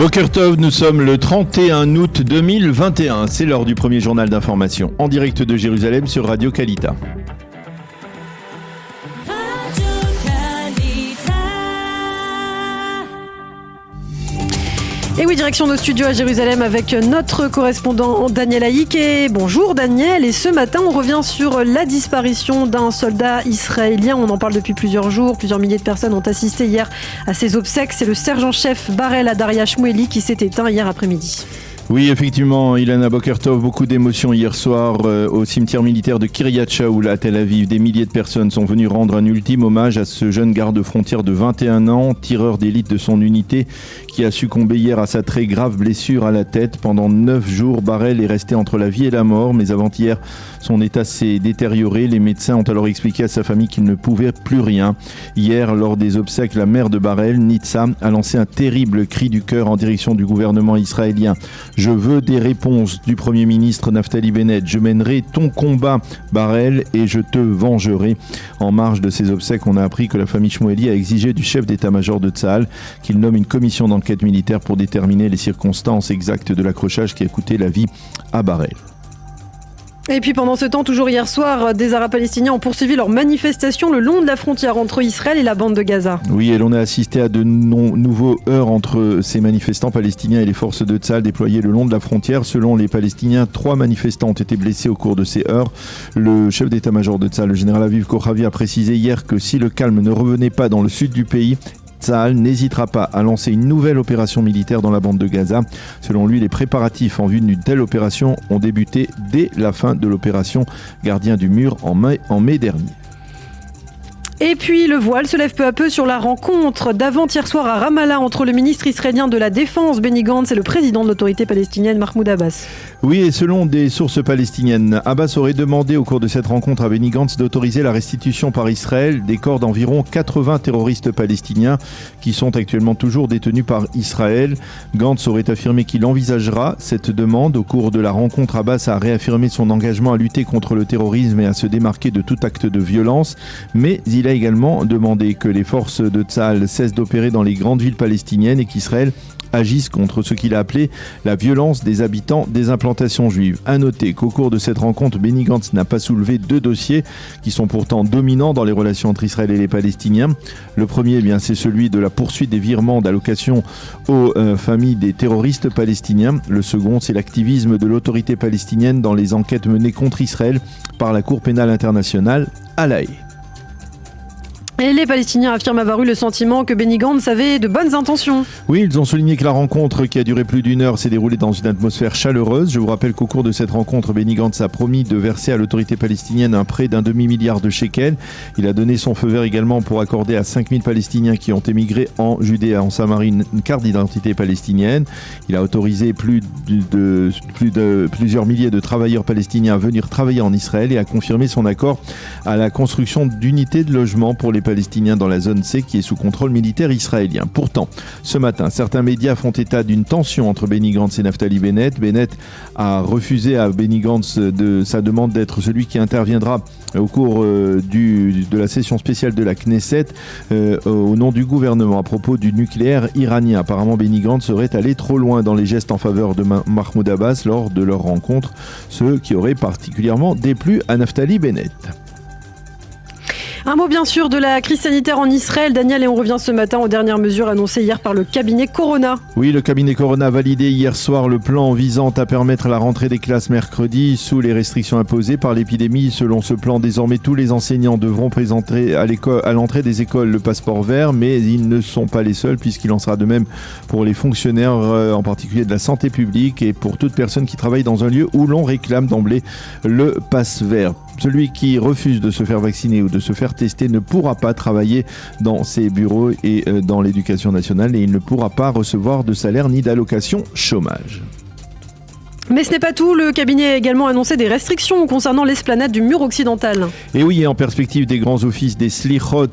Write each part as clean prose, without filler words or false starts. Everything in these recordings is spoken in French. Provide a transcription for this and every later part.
Boker Tov, nous sommes le 31 août 2021. C'est l'heure du premier journal d'information en direct de Jérusalem sur Radio Kalita. Et oui, direction nos studios à Jérusalem avec notre correspondant Daniel Haïk. Et bonjour Daniel, et ce matin on revient sur la disparition d'un soldat israélien. On en parle depuis plusieurs jours, plusieurs milliers de personnes ont assisté hier à ses obsèques. C'est le sergent-chef Barel Adaria Shmueli qui s'est éteint hier après-midi. Oui, effectivement, Ilana Boker Tov, beaucoup d'émotions hier soir au cimetière militaire de Kiryat Shaoul à Tel Aviv. Des milliers de personnes sont venues rendre un ultime hommage à ce jeune garde-frontière de 21 ans, tireur d'élite de son unité, qui a succombé hier à sa très grave blessure à la tête. Pendant 9 jours, Barel est resté entre la vie et la mort, mais avant-hier, son état s'est détérioré. Les médecins ont alors expliqué à sa famille qu'il ne pouvait plus rien. Hier, lors des obsèques, la mère de Barel, Nitsa, a lancé un terrible cri du cœur en direction du gouvernement israélien. Je veux des réponses du Premier ministre Naftali Bennett. Je mènerai ton combat, Barel, et je te vengerai. En marge de ces obsèques, on a appris que la famille Shmueli a exigé du chef d'état-major de Tsahal qu'il nomme une commission d'enquête militaire pour déterminer les circonstances exactes de l'accrochage qui a coûté la vie à Barel. Et puis pendant ce temps, toujours hier soir, des Arabes palestiniens ont poursuivi leur manifestation le long de la frontière entre Israël et la bande de Gaza. Oui, et l'on a assisté à de nouveaux heurts entre ces manifestants palestiniens et les forces de Tsahal déployées le long de la frontière. Selon les Palestiniens, 3 manifestants ont été blessés au cours de ces heurts. Le chef d'état-major de Tsahal, le général Aviv Kochavi, a précisé hier que si le calme ne revenait pas dans le sud du pays, Tsahal n'hésitera pas à lancer une nouvelle opération militaire dans la bande de Gaza. Selon lui, les préparatifs en vue d'une telle opération ont débuté dès la fin de l'opération Gardien du Mur en mai dernier. Et puis le voile se lève peu à peu sur la rencontre d'avant-hier soir à Ramallah entre le ministre israélien de la Défense, Benny Gantz, et le président de l'autorité palestinienne, Mahmoud Abbas. Oui, et selon des sources palestiniennes, Abbas aurait demandé au cours de cette rencontre à Benny Gantz d'autoriser la restitution par Israël des corps d'environ 80 terroristes palestiniens qui sont actuellement toujours détenus par Israël. Gantz aurait affirmé qu'il envisagera cette demande. Au cours de la rencontre, Abbas a réaffirmé son engagement à lutter contre le terrorisme et à se démarquer de tout acte de violence, mais il a également demandé que les forces de Tsahal cessent d'opérer dans les grandes villes palestiniennes et qu'Israël agisse contre ce qu'il a appelé la violence des habitants des implantations juives. À noter qu'au cours de cette rencontre, Benny Gantz n'a pas soulevé 2 dossiers qui sont pourtant dominants dans les relations entre Israël et les Palestiniens. Le premier, c'est celui de la poursuite des virements d'allocations aux familles des terroristes palestiniens. Le second, c'est l'activisme de l'autorité palestinienne dans les enquêtes menées contre Israël par la Cour pénale internationale à La Haye. Et les Palestiniens affirment avoir eu le sentiment que Benny Gantz avait de bonnes intentions. Oui, ils ont souligné que la rencontre, qui a duré plus d'1 heure, s'est déroulée dans une atmosphère chaleureuse. Je vous rappelle qu'au cours de cette rencontre, Benny Gantz a promis de verser à l'autorité palestinienne un prêt d'1 demi-milliard de shekels. Il a donné son feu vert également pour accorder à 5000 Palestiniens qui ont émigré en Judée et en Samarie une carte d'identité palestinienne. Il a autorisé plusieurs milliers de travailleurs palestiniens à venir travailler en Israël et a confirmé son accord à la construction d'unités de logement pour les Palestiniens dans la zone C qui est sous contrôle militaire israélien. Pourtant, ce matin, certains médias font état d'une tension entre Benny Gantz et Naftali Bennett. Bennett a refusé à Benny Gantz de sa demande d'être celui qui interviendra au cours de la session spéciale de la Knesset au nom du gouvernement à propos du nucléaire iranien. Apparemment, Benny Gantz serait allé trop loin dans les gestes en faveur de Mahmoud Abbas lors de leur rencontre, ce qui aurait particulièrement déplu à Naftali Bennett. Un mot bien sûr de la crise sanitaire en Israël, Daniel, et on revient ce matin aux dernières mesures annoncées hier par le cabinet Corona. Oui, le cabinet Corona a validé hier soir le plan visant à permettre la rentrée des classes mercredi sous les restrictions imposées par l'épidémie. Selon ce plan, désormais tous les enseignants devront présenter à l'entrée des écoles le passeport vert, mais ils ne sont pas les seuls puisqu'il en sera de même pour les fonctionnaires, en particulier de la santé publique et pour toute personne qui travaille dans un lieu où l'on réclame d'emblée le passe vert. Celui qui refuse de se faire vacciner ou de se faire tester ne pourra pas travailler dans ses bureaux et dans l'éducation nationale et il ne pourra pas recevoir de salaire ni d'allocation chômage. Mais ce n'est pas tout, le cabinet a également annoncé des restrictions concernant l'esplanade du mur occidental. Et oui, en perspective des grands offices des Slichot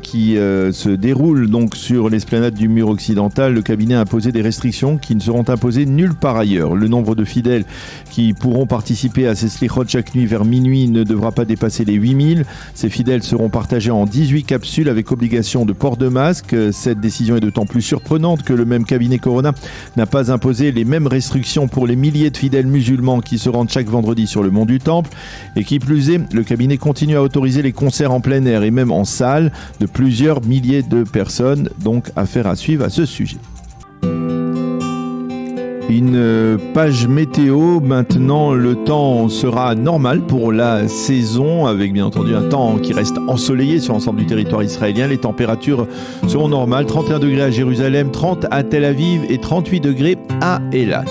qui se déroulent donc sur l'esplanade du mur occidental, le cabinet a imposé des restrictions qui ne seront imposées nulle part ailleurs. Le nombre de fidèles qui pourront participer à ces Slichot chaque nuit vers minuit ne devra pas dépasser les 8000. Ces fidèles seront partagés en 18 capsules avec obligation de port de masque. Cette décision est d'autant plus surprenante que le même cabinet Corona n'a pas imposé les mêmes restrictions pour les milliers de fidèles musulmans qui se rendent chaque vendredi sur le mont du Temple. Et qui plus est, le cabinet continue à autoriser les concerts en plein air et même en salle de plusieurs milliers de personnes. Donc, affaire à suivre à ce sujet. Une page météo, maintenant le temps sera normal pour la saison avec bien entendu un temps qui reste ensoleillé sur l'ensemble du territoire israélien. Les températures seront normales, 31 degrés à Jérusalem, 30 à Tel Aviv et 38 degrés à Eilat.